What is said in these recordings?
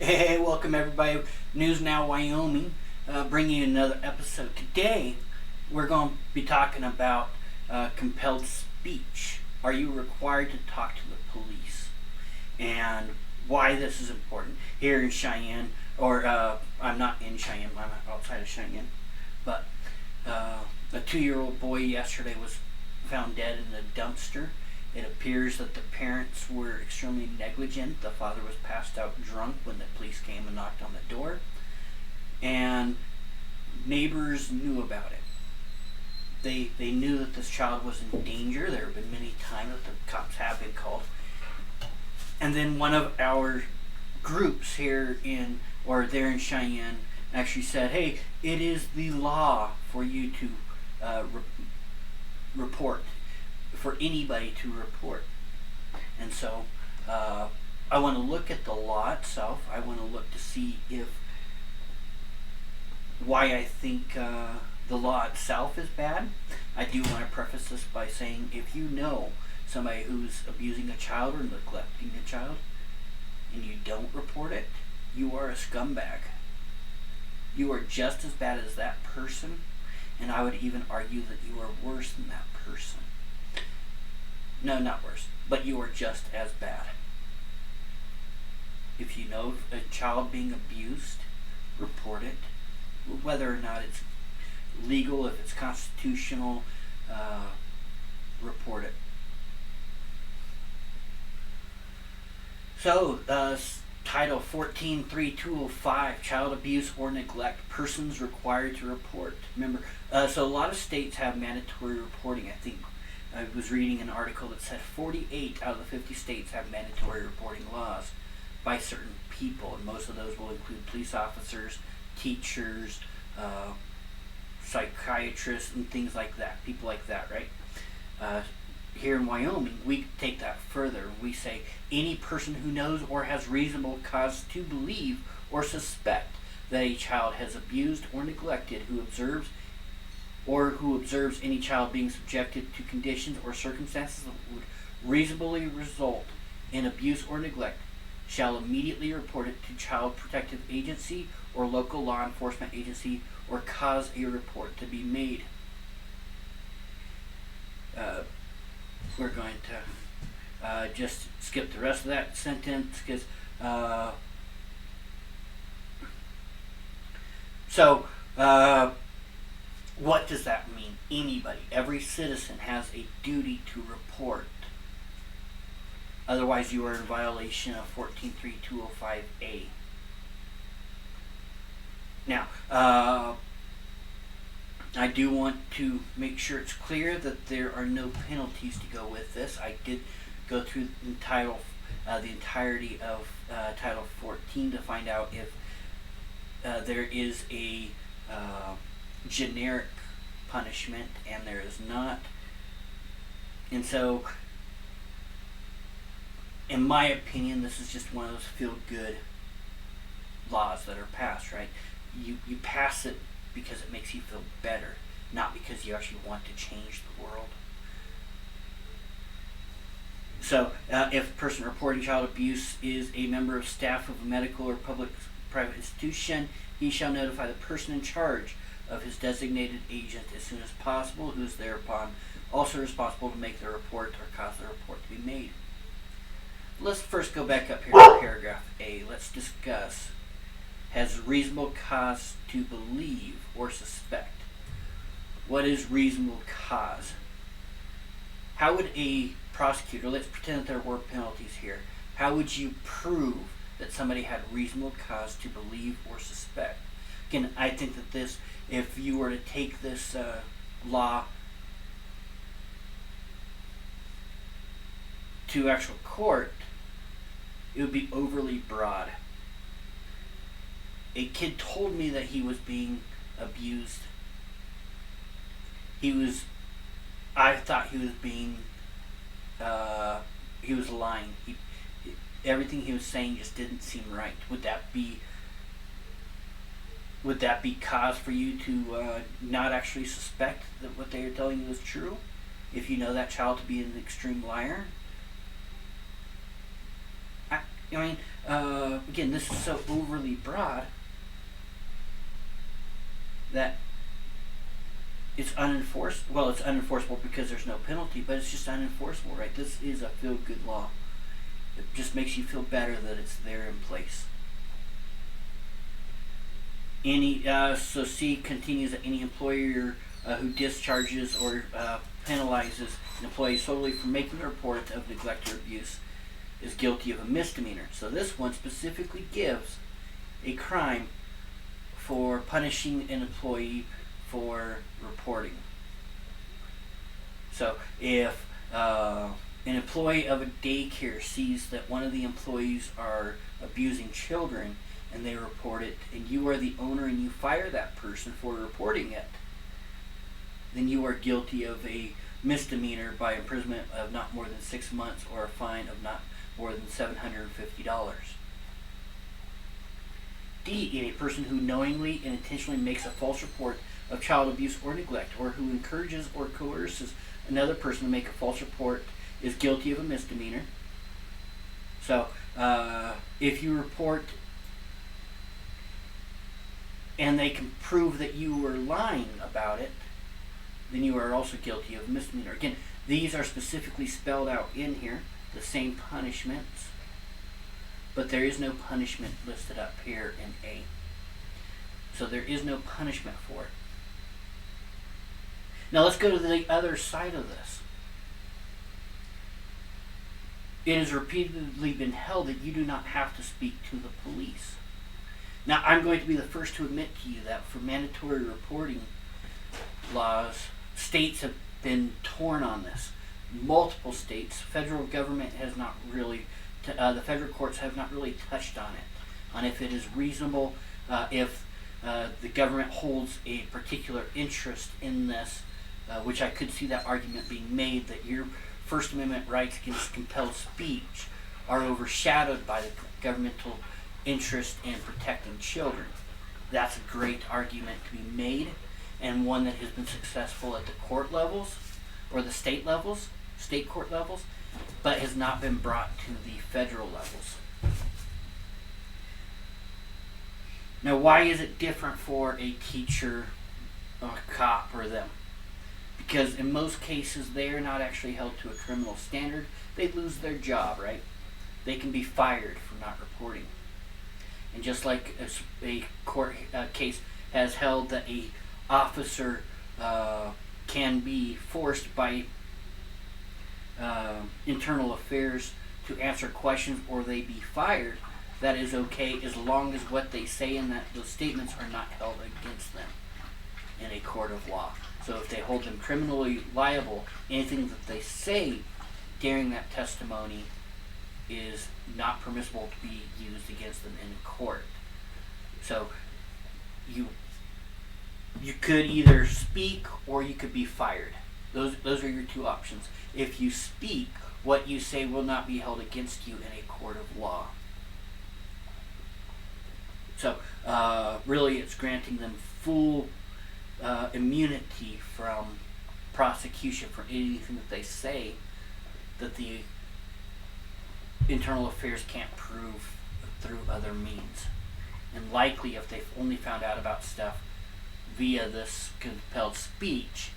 Hey, welcome everybody. News Now Wyoming, bringing you another episode. Today, we're going to be talking about compelled speech. Are you required to talk to the police? And why this is important. Here in Cheyenne, or I'm not in Cheyenne, I'm outside of Cheyenne, but a 2-year-old boy yesterday was found dead in a dumpster. It appears that the parents were extremely negligent. The father was passed out drunk when the police came and knocked on the door. And neighbors knew about it. They knew that this child was in danger. There have been many times that the cops have been called. And then one of our groups here there in Cheyenne actually said, hey, it is the law for you to report. For anybody to report. And so I want to look at the law itself. I want to look to see why I think the law itself is bad. I do want to preface this by saying, if you know somebody who's abusing a child or neglecting a child and you don't report it, you are a scumbag. You are just as bad as that person, and I would even argue that you are worse than that person. No, not worse, but you are just as bad. If you know a child being abused, report it. Whether or not it's legal, if it's constitutional, report it. So, Title 14.3.205, Child Abuse or Neglect, Persons Required to Report. Remember, so a lot of states have mandatory reporting. I think I was reading an article that said 48 out of the 50 states have mandatory reporting laws by certain people, and most of those will include police officers, teachers, psychiatrists, and things like that, people like that, right? Here in Wyoming, we take that further. We say any person who knows or has reasonable cause to believe or suspect that a child has abused or neglected, who observes any child being subjected to conditions or circumstances that would reasonably result in abuse or neglect, shall immediately report it to Child Protective Agency or local law enforcement agency, or cause a report to be made. We're going to just skip the rest of that sentence because what does that mean? Anybody, every citizen has a duty to report. Otherwise, you are in violation of 14.3.205A. Now, I do want to make sure it's clear that there are no penalties to go with this. I did go through the entirety of Title 14 to find out if there is a generic punishment, and there is not. And so, in my opinion, this is just one of those feel-good laws that are passed, right? You pass it because it makes you feel better, not because you actually want to change the world. So, if a person reporting child abuse is a member of staff of a medical or private institution, he shall notify the person in charge of his designated agent as soon as possible, who is thereupon also responsible to make the report or cause the report to be made. Let's first go back up here to paragraph A. Let's discuss has reasonable cause to believe or suspect. What is reasonable cause? How would a prosecutor, let's pretend that there were penalties here, how would you prove that somebody had reasonable cause to believe or suspect? Again, I think that if you were to take this law to actual court, it would be overly broad. A kid told me that he was being abused. I thought he was being, he was lying. Everything he was saying just didn't seem right. Would that be cause for you to not actually suspect that what they are telling you is true? If you know that child to be an extreme liar? I mean, again, this is so overly broad that it's unenforced. Well, it's unenforceable because there's no penalty, but it's just unenforceable, right? This is a feel-good law. It just makes you feel better that it's there in place. So C continues that any employer who discharges or penalizes an employee solely for making a report of neglect or abuse is guilty of a misdemeanor. So this one specifically gives a crime for punishing an employee for reporting. So if an employee of a daycare sees that one of the employees are abusing children and they report it, and you are the owner and you fire that person for reporting it, then you are guilty of a misdemeanor by imprisonment of not more than 6 months or a fine of not more than $750. D, a person who knowingly and intentionally makes a false report of child abuse or neglect, or who encourages or coerces another person to make a false report, is guilty of a misdemeanor. So, if you report and they can prove that you were lying about it, then you are also guilty of a misdemeanor. Again, these are specifically spelled out in here, the same punishments, but there is no punishment listed up here in A. So there is no punishment for it. Now let's go to the other side of this. It has repeatedly been held that you do not have to speak to the police. Now, I'm going to be the first to admit to you that for mandatory reporting laws, states have been torn on this. Multiple states, federal government has not really, the federal courts have not really touched on it, on if it is reasonable, if the government holds a particular interest in this, which I could see that argument being made, that your First Amendment rights against compelled speech are overshadowed by the governmental interest in protecting children. That's a great argument to be made, and one that has been successful at the court levels, or the state levels, state court levels, but has not been brought to the federal levels. Now, why is it different for a teacher, a cop, or them? Because in most cases, they are not actually held to a criminal standard. They lose their job, right? They can be fired for not reporting. And just like a court case has held that a officer can be forced by internal affairs to answer questions or they be fired, that is okay as long as what they say in those statements are not held against them in a court of law. So if they hold them criminally liable, anything that they say during that testimony is not permissible to be used against them in court. So you could either speak or you could be fired. Those are your two options. If you speak, what you say will not be held against you in a court of law. So really it's granting them full immunity from prosecution for anything that they say that the internal affairs can't prove through other means. And likely if they've only found out about stuff via this compelled speech,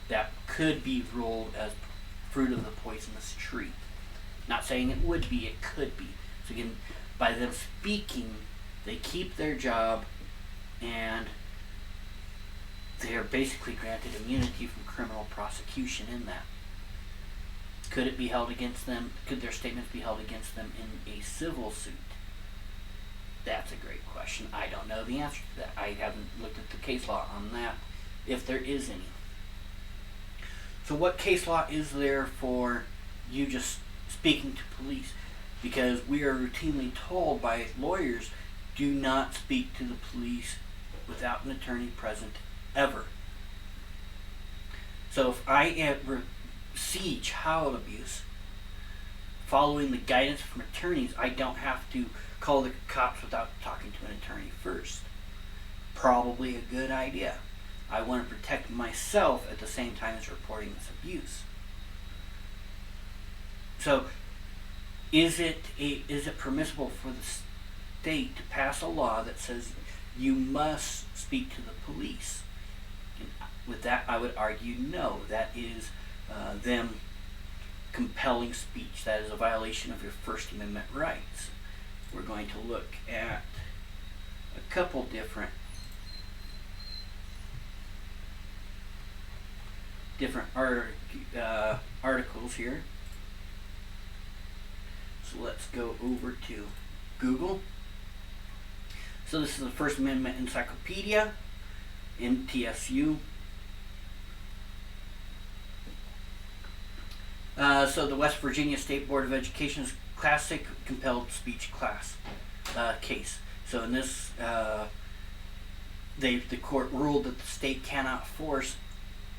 that could be ruled as fruit of the poisonous tree. Not saying it would be, it could be. So again, by them speaking, they keep their job and they are basically granted immunity from criminal prosecution in that. Could it be held against them? Could their statements be held against them in a civil suit? That's a great question. I don't know the answer to that. I haven't looked at the case law on that, if there is any. So what case law is there for you just speaking to police? Because we are routinely told by lawyers, do not speak to the police without an attorney present, ever. So if I see child abuse, following the guidance from attorneys, I don't have to call the cops without talking to an attorney first. Probably a good idea. I want to protect myself at the same time as reporting this abuse. So Is it permissible for the state to pass a law that says you must speak to the police? And with that, I would argue no. That is them compelling speech. That is a violation of your First Amendment rights. We're going to look at a couple different articles here. So let's go over to Google. So this is the First Amendment Encyclopedia in TSU. So the West Virginia State Board of Education's classic compelled speech class case. So in this, the court ruled that the state cannot force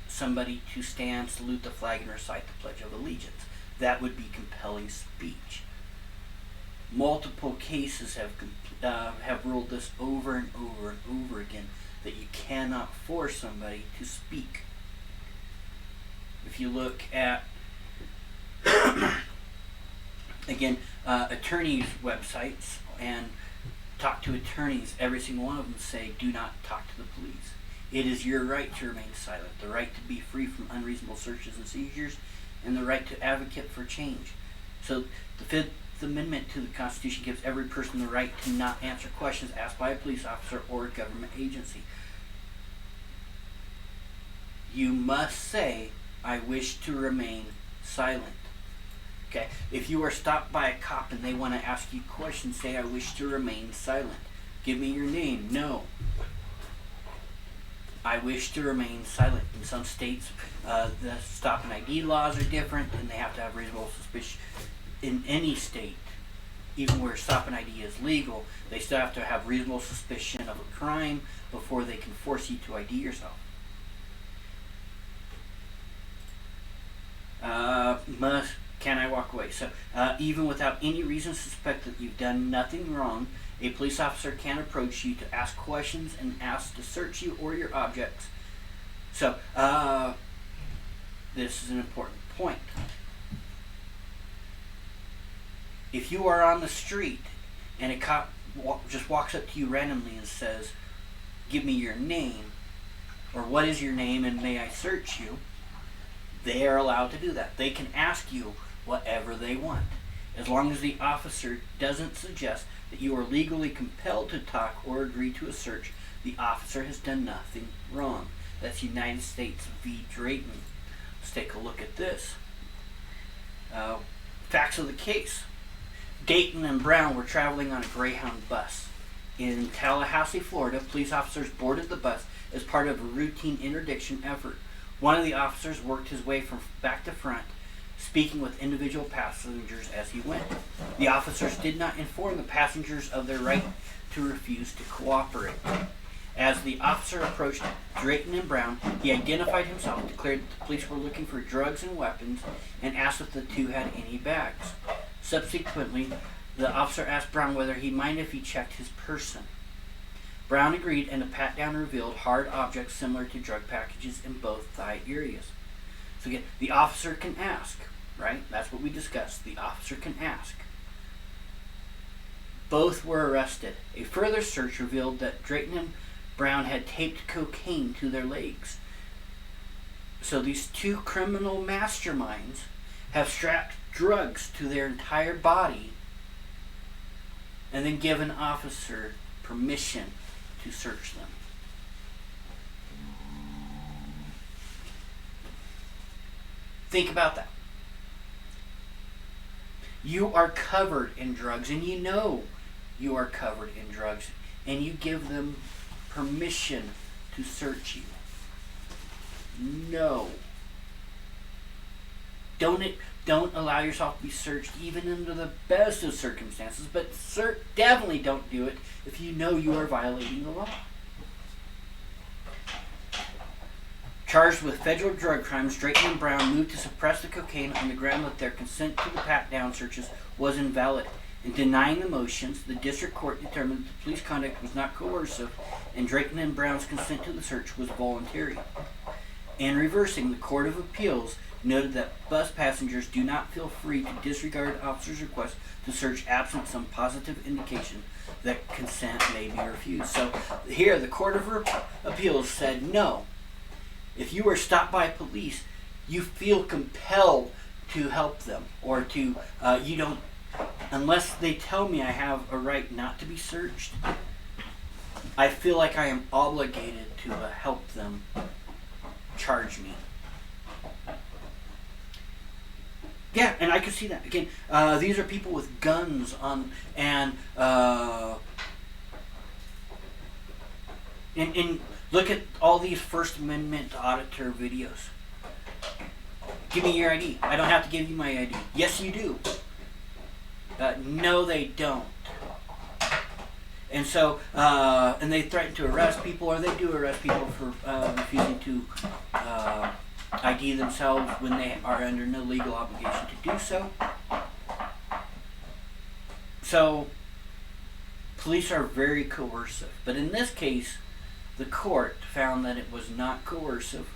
somebody to stand, salute the flag, and recite the Pledge of Allegiance. That would be compelling speech. Multiple cases have ruled this over and over and over again, that you cannot force somebody to speak. If you look at again, attorneys' websites and talk to attorneys, every single one of them say, do not talk to the police. It is your right to remain silent, the right to be free from unreasonable searches and seizures, and the right to advocate for change. So the Fifth Amendment to the Constitution gives every person the right to not answer questions asked by a police officer or a government agency. You must say, I wish to remain silent. Okay, if you are stopped by a cop and they want to ask you questions, say, I wish to remain silent. Give me your name. No. I wish to remain silent. In some states, the stop and ID laws are different, and they have to have reasonable suspicion. In any state, even where stop and ID is legal, they still have to have reasonable suspicion of a crime before they can force you to ID yourself. Can I walk away? So, even without any reason to suspect that you've done nothing wrong, a police officer can approach you to ask questions and ask to search you or your objects. So, this is an important point. If you are on the street and a cop just walks up to you randomly and says, give me your name, or what is your name and may I search you, they are allowed to do that. They can ask you whatever they want, as long as the officer doesn't suggest that you are legally compelled to talk or agree to a search. The officer has done nothing wrong. That's United States v. Drayton. Let's take a look at this. Facts of the case. Dayton and Brown were traveling on a Greyhound bus. In Tallahassee, Florida, police officers boarded the bus as part of a routine interdiction effort. One of the officers worked his way from back to front, speaking with individual passengers as he went. The officers did not inform the passengers of their right to refuse to cooperate. As the officer approached Drayton and Brown, he identified himself, declared that the police were looking for drugs and weapons, and asked if the two had any bags. Subsequently, the officer asked Brown whether he'd mind if he checked his person. Brown agreed, and a pat-down revealed hard objects similar to drug packages in both thigh areas. So again, the officer can ask, right? That's what we discussed. The officer can ask. Both were arrested. A further search revealed that Drayton and Brown had taped cocaine to their legs. So these two criminal masterminds have strapped drugs to their entire body and then give an officer permission to search them. Think about that. You are covered in drugs, and you know you are covered in drugs, and you give them permission to search you. No. Don't allow yourself to be searched even under the best of circumstances, but definitely don't do it if you know you are violating the law. Charged with federal drug crimes, Drayton and Brown moved to suppress the cocaine on the ground that their consent to the pat-down searches was invalid. In denying the motions, the district court determined that the police conduct was not coercive and Drayton and Brown's consent to the search was voluntary. In reversing, the Court of Appeals noted that bus passengers do not feel free to disregard officers' requests to search absent some positive indication that consent may be refused. So here, the Court of Appeals said no. If you were stopped by police, you feel compelled to help them, or to, you don't, unless they tell me I have a right not to be searched, I feel like I am obligated to help them charge me. Yeah, and I could see that. Again, these are people with guns on, and look at all these First Amendment auditor videos. Give me your ID. I don't have to give you my ID. Yes, you do. No, they don't. And so, and they threaten to arrest people, or they do arrest people for refusing to ID themselves when they are under no legal obligation to do so. So, police are very coercive. But in this case, the court found that it was not coercive.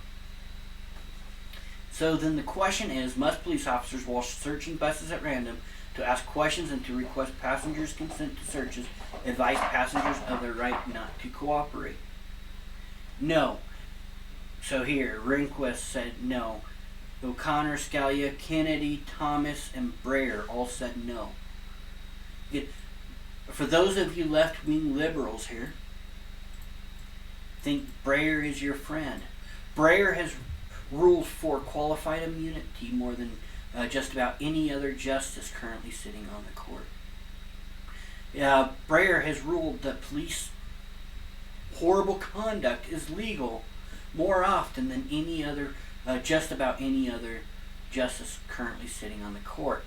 So then the question is, must police officers, while searching buses at random, to ask questions and to request passengers' consent to searches, advise passengers of their right not to cooperate? No. So here, Rehnquist said no. O'Connor, Scalia, Kennedy, Thomas, and Breyer all said no. For those of you left-wing liberals here, think Breyer is your friend. Breyer has ruled for qualified immunity more than just about any other justice currently sitting on the court. Breyer has ruled that police horrible conduct is legal more often than any other, just about any other justice currently sitting on the court.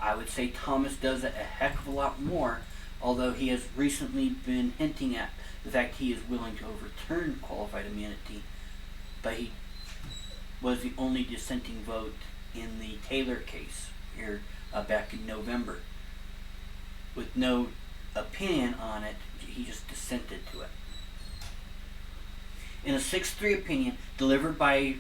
I would say Thomas does it a heck of a lot more, although he has recently been hinting at the fact he is willing to overturn qualified immunity, but he was the only dissenting vote in the Taylor case here back in November. With no opinion on it, he just dissented to it. In a 6-3 opinion delivered by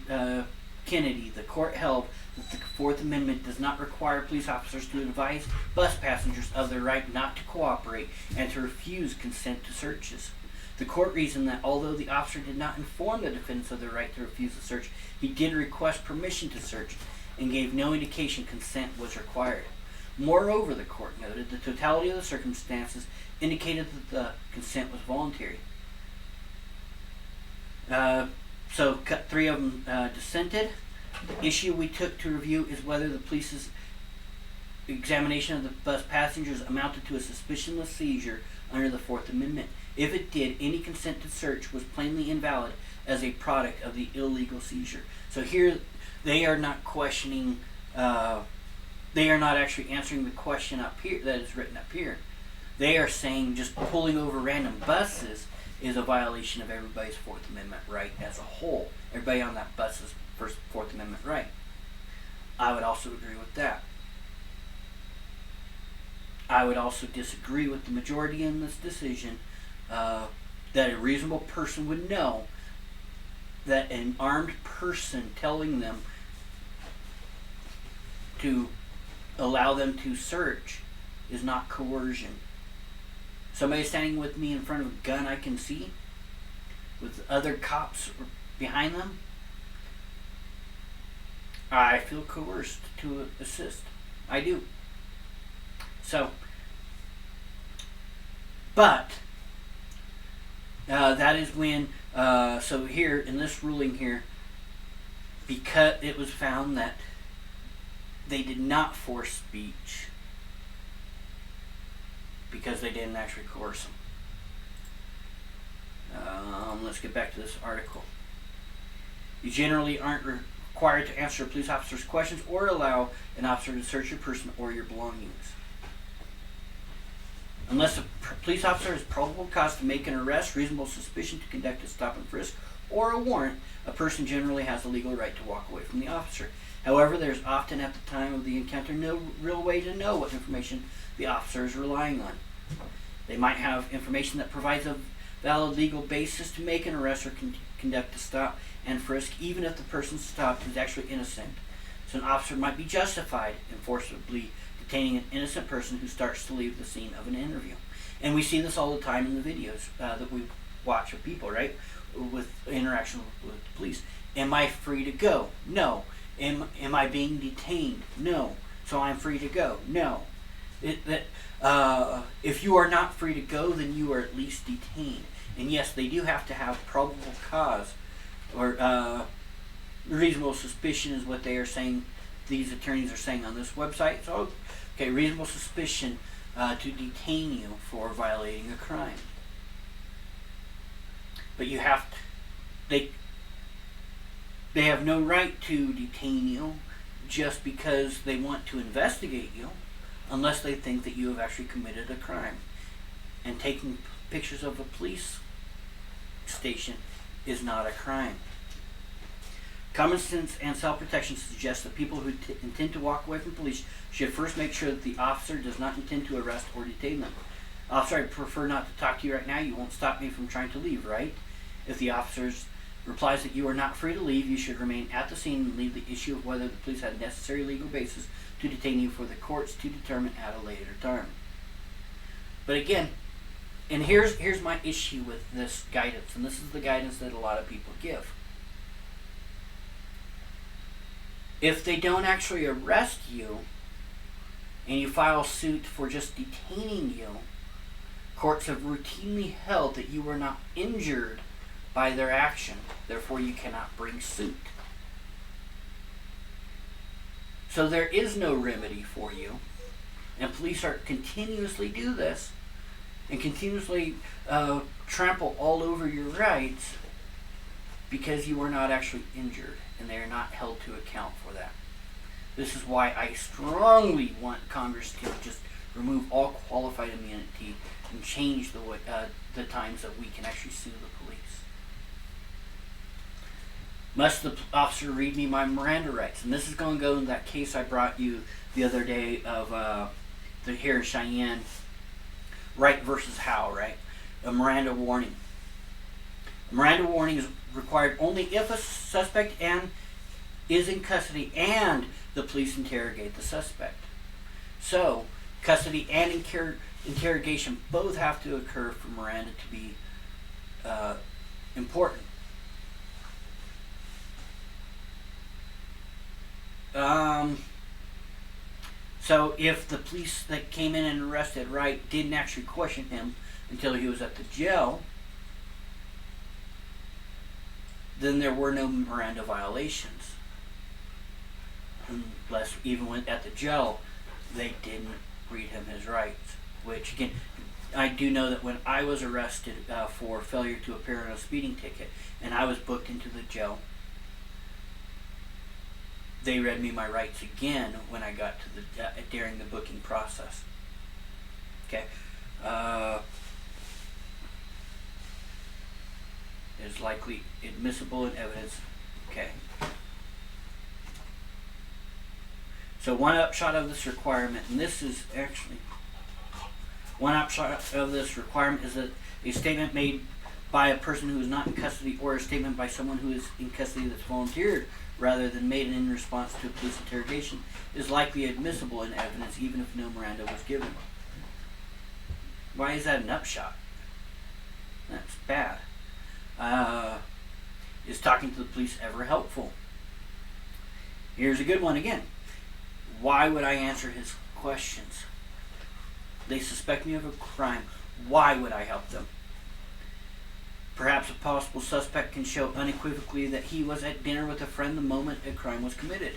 Kennedy, the court held that the Fourth Amendment does not require police officers to advise bus passengers of their right not to cooperate and to refuse consent to searches. The court reasoned that although the officer did not inform the defendants of their right to refuse the search, he did request permission to search and gave no indication consent was required. Moreover, the court noted the totality of the circumstances indicated that the consent was voluntary. So 3 of them dissented. The issue we took to review is whether the police's examination of the bus passengers amounted to a suspicionless seizure under the Fourth Amendment. If it did, any consent to search was plainly invalid as a product of the illegal seizure. So here, they are not questioning, they are not actually answering the question up here that is written up here. They are saying just pulling over random buses is a violation of everybody's Fourth Amendment right as a whole. Everybody on that bus's Fourth Amendment right. I would also agree with that. I would also disagree with the majority in this decision that a reasonable person would know that an armed person telling them to allow them to search is not coercion. Somebody standing with me in front of a gun I can see with other cops behind them, I feel coerced to assist. I do. So, but that is when, so here in this ruling here, because it was found that they did not force speech because they didn't actually coerce them. Let's get back to this article. You generally aren't required to answer a police officer's questions or allow an officer to search your person or your belongings. Unless a police officer has probable cause to make an arrest, reasonable suspicion to conduct a stop and frisk, or a warrant, a person generally has the legal right to walk away from the officer. However, there is often at the time of the encounter no real way to know what information the officer is relying on. They might have information that provides a valid legal basis to make an arrest or conduct a stop and frisk, even if the person stopped is actually innocent. So an officer might be justified in forcibly detaining an innocent person who starts to leave the scene of an interview. And we see this all the time in the videos that we watch of people, right? With interaction with the police. Am I free to go? No. Am I being detained? No. So I'm free to go? No. If you are not free to go, then you are at least detained. And yes, they do have to have probable cause, or reasonable suspicion is what they are saying. These attorneys are saying on this website. So, okay, reasonable suspicion to detain you for violating a crime. But you have to, they have no right to detain you just because they want to investigate you, unless they think that you have actually committed a crime. And taking pictures of a police station is not a crime. Common sense and self-protection suggest that people who intend to walk away from police should first make sure that the officer does not intend to arrest or detain them. Officer, I prefer not to talk to you right now. You won't stop me from trying to leave, right? If the officer replies that you are not free to leave, you should remain at the scene and leave the issue of whether the police had necessary legal basis to detain you for the courts to determine at a later time. But again, and here's my issue with this guidance, and this is the guidance that a lot of people give. If they don't actually arrest you, and you file suit for just detaining you, courts have routinely held that you were not injured by their action, therefore you cannot bring suit. So there is no remedy for you, and police are continuously do this, and continuously trample all over your rights because you were not actually injured, and they are not held to account for that. This is why I strongly want Congress to just remove all qualified immunity and change the times that we can actually sue the police. Must the officer read me my Miranda rights? And this is going to go in that case I brought you the other day of the here in Cheyenne, Wright versus Howe, right? A Miranda warning. A Miranda warning is required only if a suspect is in custody and the police interrogate the suspect. So, custody and interrogation both have to occur for Miranda to be important. So if the police that came in and arrested Wright didn't actually question him until he was at the jail, then there were no Miranda violations. Unless even when at the jail, they didn't read him his rights. Which again, I do know that when I was arrested for failure to appear on a speeding ticket, and I was booked into the jail, they read me my rights again when I got to the during the booking process. Okay, is likely admissible in evidence. Okay. So one upshot of this requirement, and this is actually one upshot of this requirement, is that a statement made by a person who is not in custody, or a statement by someone who is in custody that's volunteered rather than made in response to a police interrogation, is likely admissible in evidence even if no Miranda was given. Why is that an upshot? That's bad. Is talking to the police ever helpful? Here's a good one again. Why would I answer his questions? They suspect me of a crime. Why would I help them? Perhaps a possible suspect can show unequivocally that he was at dinner with a friend the moment a crime was committed.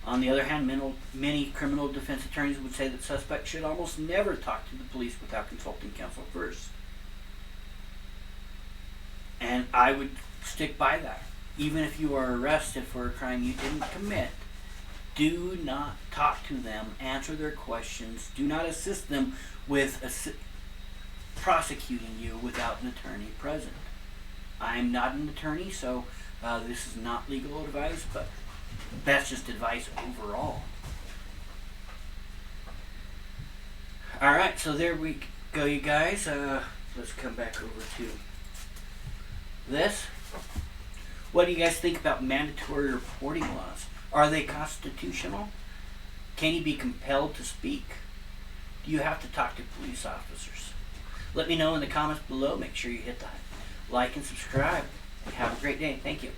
On the other hand, many criminal defense attorneys would say that suspects should almost never talk to the police without consulting counsel first. And I would stick by that. Even if you are arrested for a crime you didn't commit, do not talk to them, answer their questions, do not assist them with prosecuting you without an attorney present. I'm not an attorney, so this is not legal advice, but that's just advice overall. Alright, so there we go, you guys. Let's come back over to this. What do you guys think about mandatory reporting laws? Are they constitutional? Can you be compelled to speak? Do you have to talk to police officers? Let me know in the comments below. Make sure you hit the like and subscribe. Have a great day. Thank you.